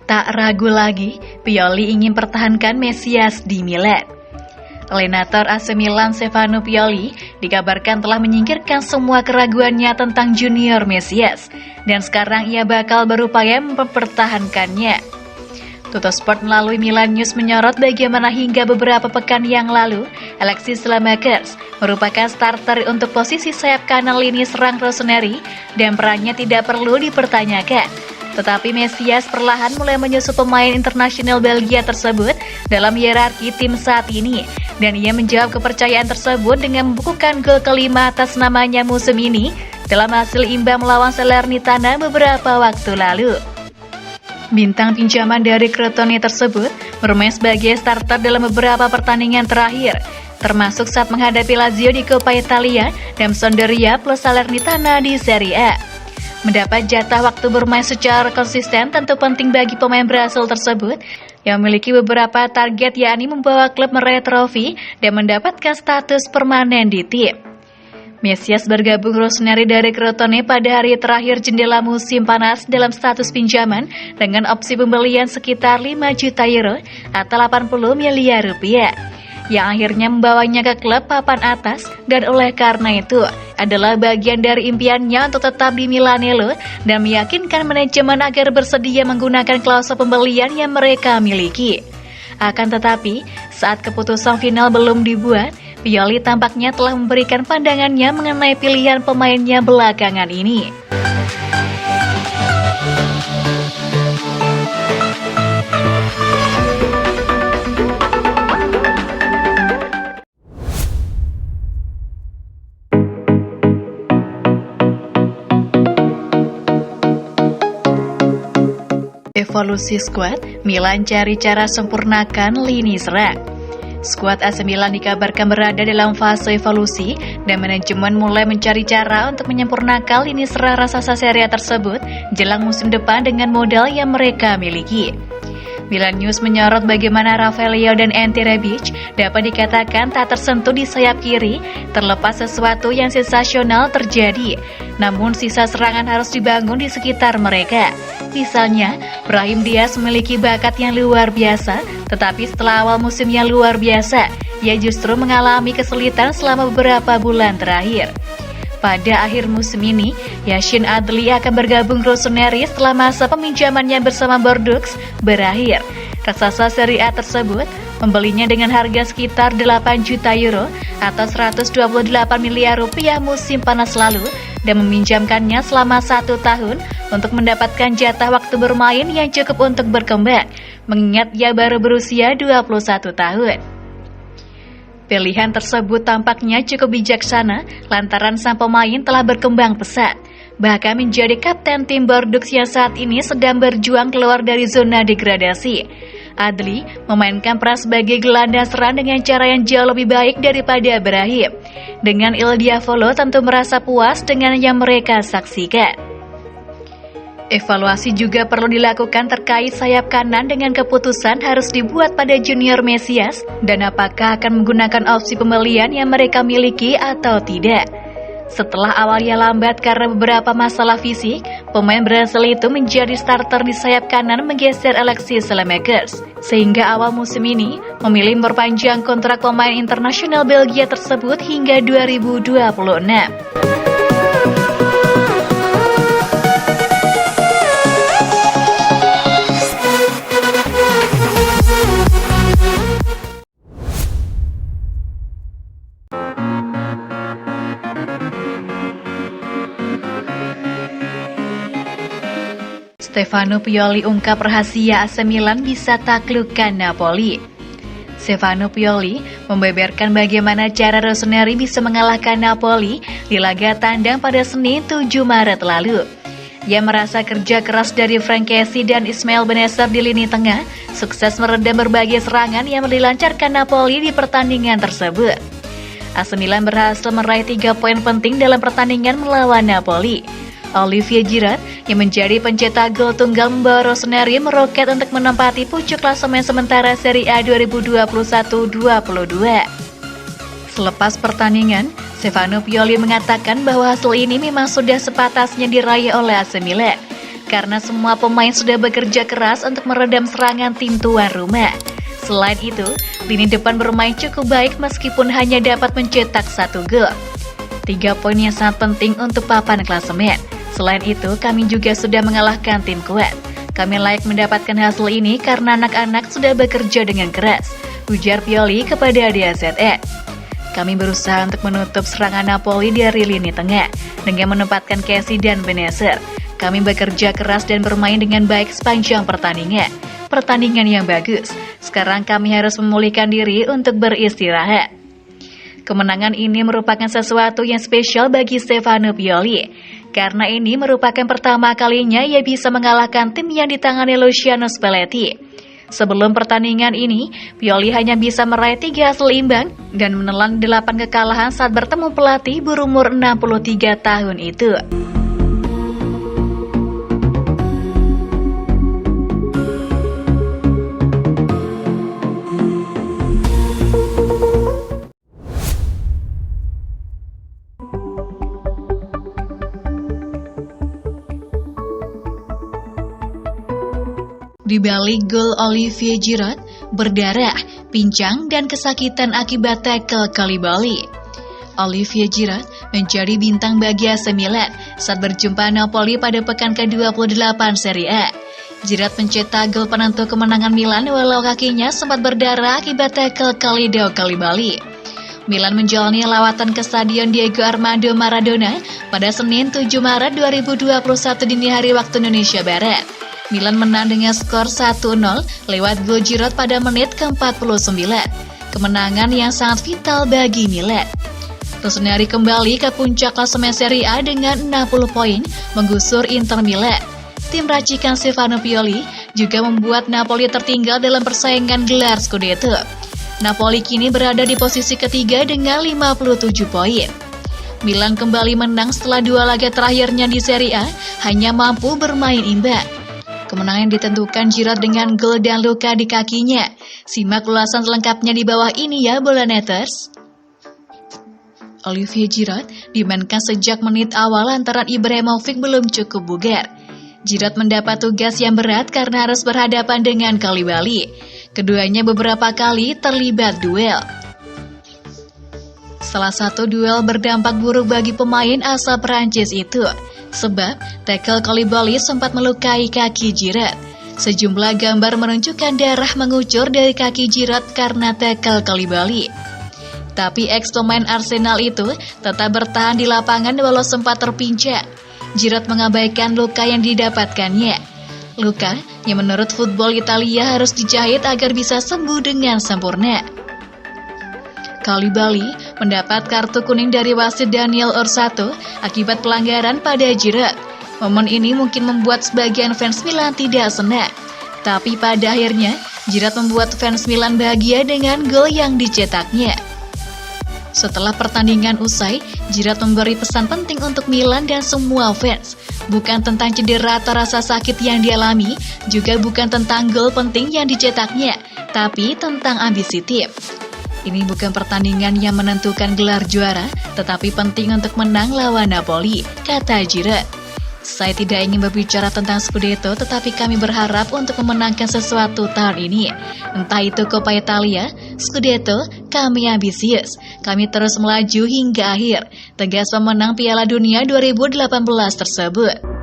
Tak ragu lagi, Pioli ingin pertahankan Mesias di Milan. Lenator AC Milan Stefano Pioli dikabarkan telah menyingkirkan semua keraguannya tentang Junior Mesias, dan sekarang ia bakal berupaya mempertahankannya. Tuttosport melalui Milan News menyorot bagaimana hingga beberapa pekan yang lalu, Alexis Saelemaekers merupakan starter untuk posisi sayap kanan lini serang Rossoneri dan perannya tidak perlu dipertanyakan. Tetapi Mesias perlahan mulai menyusul pemain internasional Belgia tersebut dalam hierarki tim saat ini, dan ia menjawab kepercayaan tersebut dengan membukukan gol kelima atas namanya musim ini dalam hasil imbang melawan Salernitana beberapa waktu lalu. Bintang pinjaman dari Crotone tersebut bermain sebagai starter dalam beberapa pertandingan terakhir, termasuk saat menghadapi Lazio di Coppa Italia dan Sampdoria plus Salernitana di Serie A. Mendapat jatah waktu bermain secara konsisten tentu penting bagi pemain Brasil tersebut yang memiliki beberapa target, yakni membawa klub meraih trofi dan mendapatkan status permanen di tim. Mesias bergabung Rossoneri dari Crotone pada hari terakhir jendela musim panas dalam status pinjaman dengan opsi pembelian sekitar 5 juta euro atau 80 miliar rupiah, yang akhirnya membawanya ke klub papan atas, dan oleh karena itu adalah bagian dari impiannya untuk tetap di Milanello dan meyakinkan manajemen agar bersedia menggunakan klausul pembelian yang mereka miliki. Akan tetapi, saat keputusan final belum dibuat, Pioli tampaknya telah memberikan pandangannya mengenai pilihan pemainnya belakangan ini. Evolusi skuad, Milan cari cara sempurnakan lini serang. Skuad AC Milan dikabarkan berada dalam fase evolusi dan manajemen mulai mencari cara untuk menyempurnakan lini serang raksasa Serie A tersebut jelang musim depan dengan modal yang mereka miliki. Milan News menyorot bagaimana Rafael Leao dan Ante Rebic dapat dikatakan tak tersentuh di sayap kiri terlepas sesuatu yang sensasional terjadi. Namun sisa serangan harus dibangun di sekitar mereka. Misalnya, Brahim Diaz memiliki bakat yang luar biasa, tetapi setelah awal musim yang luar biasa, ia justru mengalami kesulitan selama beberapa bulan terakhir. Pada akhir musim ini, Yacine Adli akan bergabung Rossoneri setelah masa peminjamannya bersama Bordeaux berakhir. Raksasa Serie A tersebut membelinya dengan harga sekitar 8 juta euro atau 128 miliar rupiah musim panas lalu dan meminjamkannya selama 1 tahun untuk mendapatkan jatah waktu bermain yang cukup untuk berkembang, mengingat ia baru berusia 21 tahun. Pilihan tersebut tampaknya cukup bijaksana lantaran sang pemain telah berkembang pesat, bahkan menjadi kapten tim Bordeaux yang saat ini sedang berjuang keluar dari zona degradasi. Adli memainkan peran sebagai gelandang serang dengan cara yang jauh lebih baik daripada Brahim. Dengan Il Diavolo tentu merasa puas dengan yang mereka saksikan. Evaluasi juga perlu dilakukan terkait sayap kanan dengan keputusan harus dibuat pada Junior Mesias dan apakah akan menggunakan opsi pembelian yang mereka miliki atau tidak. Setelah awalnya lambat karena beberapa masalah fisik, pemain Brasil itu menjadi starter di sayap kanan menggeser Alexis Saelemaekers, sehingga awal musim ini memilih memperpanjang kontrak pemain internasional Belgia tersebut hingga 2026. Stefano Pioli ungkap rahasia AC Milan bisa taklukkan Napoli. Stefano Pioli membeberkan bagaimana cara Rossoneri bisa mengalahkan Napoli di laga tandang pada Senin 7 Maret lalu. Ia merasa kerja keras dari Frank Kessie dan Ismail Bennacer di lini tengah sukses meredam berbagai serangan yang dilancarkan Napoli di pertandingan tersebut. AC Milan berhasil meraih 3 poin penting dalam pertandingan melawan Napoli. Olivier Giroud yang menjadi pencetak gol tunggal membawa Rossoneri meroket untuk menempati pucuk klasemen sementara Serie A 2021-22. Selepas pertandingan, Stefano Pioli mengatakan bahwa hasil ini memang sudah sepatasnya diraih oleh AC Milan. karena semua pemain sudah bekerja keras untuk meredam serangan tim tuan rumah. Selain itu, lini depan bermain cukup baik meskipun hanya dapat mencetak 1 gol. 3 poin yang sangat penting untuk papan klasemen. Selain itu, kami juga sudah mengalahkan tim kuat. Kami layak mendapatkan hasil ini karena anak-anak sudah bekerja dengan keras, ujar Pioli kepada DAZN. Kami berusaha untuk menutup serangan Napoli dari lini tengah dengan menempatkan Kessie dan Benacer. Kami bekerja keras dan bermain dengan baik sepanjang pertandingan. Pertandingan yang bagus. Sekarang kami harus memulihkan diri untuk beristirahat. Kemenangan ini merupakan sesuatu yang spesial bagi Stefano Pioli, karena ini merupakan pertama kalinya ia bisa mengalahkan tim yang ditangani Luciano Spalletti. Sebelum pertandingan ini, Pioli hanya bisa meraih 3 hasil imbang dan menelan 8 kekalahan saat bertemu pelatih berumur 63 tahun itu. Di balik gol Olivier Giroud, berdarah, pincang, dan kesakitan akibat tackle Koulibaly. Olivier Giroud menjadi bintang bagi AC Milan saat berjumpa Napoli pada pekan ke-28 Serie A. Giroud mencetak gol penentu kemenangan Milan walau kakinya sempat berdarah akibat tackle Kalidou Koulibaly. Milan menjalani lawatan ke Stadion Diego Armando Maradona pada Senin 7 Maret 2021 dini hari waktu Indonesia Barat. Milan menang dengan skor 1-0 lewat gol Giroud pada menit ke-49. Kemenangan yang sangat vital bagi Milan. Rossoneri kembali ke puncak klasemen Serie A dengan 60 poin, menggusur Inter Milan. Tim racikan Stefano Pioli juga membuat Napoli tertinggal dalam persaingan gelar Scudetto. Napoli kini berada di posisi ketiga dengan 57 poin. Milan kembali menang setelah 2 laga terakhirnya di Serie A hanya mampu bermain imbang. Kemenangan ditentukan Giroud dengan gol dan luka di kakinya. Simak ulasan selengkapnya di bawah ini ya Bolaneters. Olivier Giroud dimainkan sejak menit awal lantaran Ibrahimovic belum cukup bugar. Giroud mendapat tugas yang berat karena harus berhadapan dengan Koulibaly. Keduanya beberapa kali terlibat duel. Salah satu duel berdampak buruk bagi pemain asal Prancis itu, sebab tackle Koulibaly sempat melukai kaki Giroud. Sejumlah gambar menunjukkan darah mengucur dari kaki Giroud karena tackle Koulibaly. Tapi ex-pemain Arsenal itu tetap bertahan di lapangan walau sempat terpincang. Giroud mengabaikan luka yang didapatkannya. Luka yang menurut Football Italia harus dijahit agar bisa sembuh dengan sempurna. Koulibaly mendapat kartu kuning dari wasit Daniel Orsato akibat pelanggaran pada Giroud. Momen ini mungkin membuat sebagian fans Milan tidak senang. Tapi pada akhirnya, Giroud membuat fans Milan bahagia dengan gol yang dicetaknya. Setelah pertandingan usai, Giroud memberi pesan penting untuk Milan dan semua fans. Bukan tentang cedera atau rasa sakit yang dialami, juga bukan tentang gol penting yang dicetaknya, tapi tentang ambisi tim. Ini bukan pertandingan yang menentukan gelar juara, tetapi penting untuk menang lawan Napoli, kata Giroud. Saya tidak ingin berbicara tentang Scudetto, tetapi kami berharap untuk memenangkan sesuatu tahun ini. Entah itu Coppa Italia, Scudetto, kami ambisius. Kami terus melaju hingga akhir, tegas pemenang Piala Dunia 2018 tersebut.